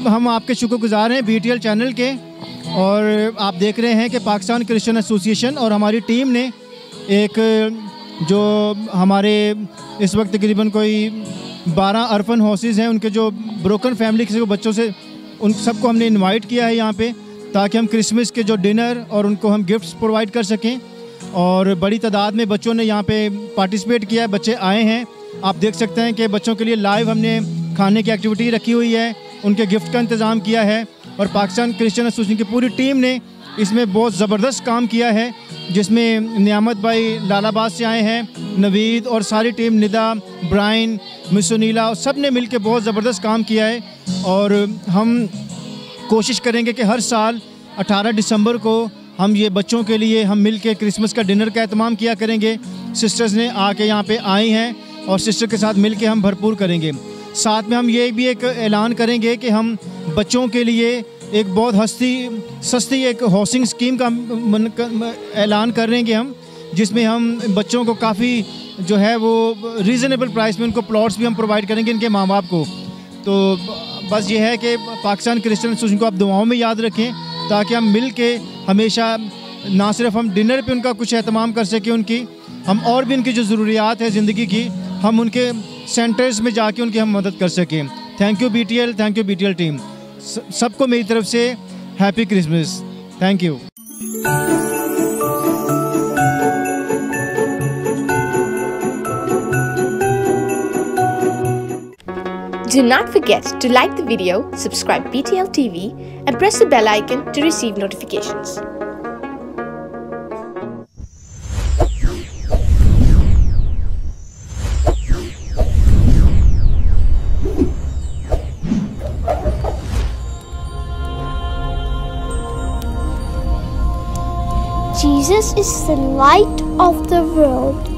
हम आपके शुक्रगुजार हैं BTL चैनल के, और आप देख रहे हैं कि पाकिस्तान क्रिश्चियन एसोसिएशन और हमारी टीम ने एक जो हमारे इस वक्त तकरीबन कोई 12 अर्फन हाउसेस हैं, उनके जो ब्रोकन फैमिली के बच्चों से उन सबको हमने इनवाइट किया है यहाँ पे, ताकि हम क्रिसमस के जो डिनर और उनको हम गिफ्ट्स प्रोवाइड कर सकें। और बड़ी तादाद में बच्चों ने यहाँ पे पार्टिसिपेट किया है, बच्चे आए हैं। आप देख सकते हैं कि बच्चों के लिए लाइव हमने खाने की एक्टिविटी रखी हुई है, उनके गिफ्ट का इंतज़ाम किया है, और पाकिस्तान क्रिश्चियन एसोसिएशन की पूरी टीम ने इसमें बहुत ज़बरदस्त काम किया है, जिसमें नियामत भाई लालाबाद से आए हैं, नवीद और सारी टीम, निदा, ब्राइन, मिसुनीला, सब ने मिल के बहुत ज़बरदस्त काम किया है। और हम कोशिश करेंगे कि हर साल 18 दिसंबर को हम ये बच्चों के लिए हम मिल के क्रिसमस का डिनर का एहतमाम किया करेंगे। सिस्टर्स ने आके यहाँ पे आई हैं और सिस्टर के साथ मिल के हम भरपूर करेंगे। साथ में हम ये भी एक ऐलान करेंगे कि हम बच्चों के लिए एक बहुत सस्ती एक हाउसिंग स्कीम का ऐलान करेंगे हम, जिसमें हम बच्चों को काफ़ी जो है वो रीज़नेबल प्राइस में उनको प्लॉट्स भी हम प्रोवाइड करेंगे इनके माँ बाप को। तो बस ये है कि पाकिस्तान क्रिश्चियन एसोसिएशन को आप दुआओं में याद रखें, ताकि हम मिल के हमेशा ना सिर्फ हम डिनर पे उनका कुछ एहतमाम कर सकें उनकी, हम और भी उनकी जो ज़रूरियात है ज़िंदगी की, हम उनके सेंटर्स में जाके उनकी हम मदद कर सकें। Thank you BTL, thank you BTL team, सबको मेरी तरफ से happy Christmas. Thank you. Do not forget to like the video, subscribe BTL TV and press the bell icon to receive notifications. Jesus is the light of the world.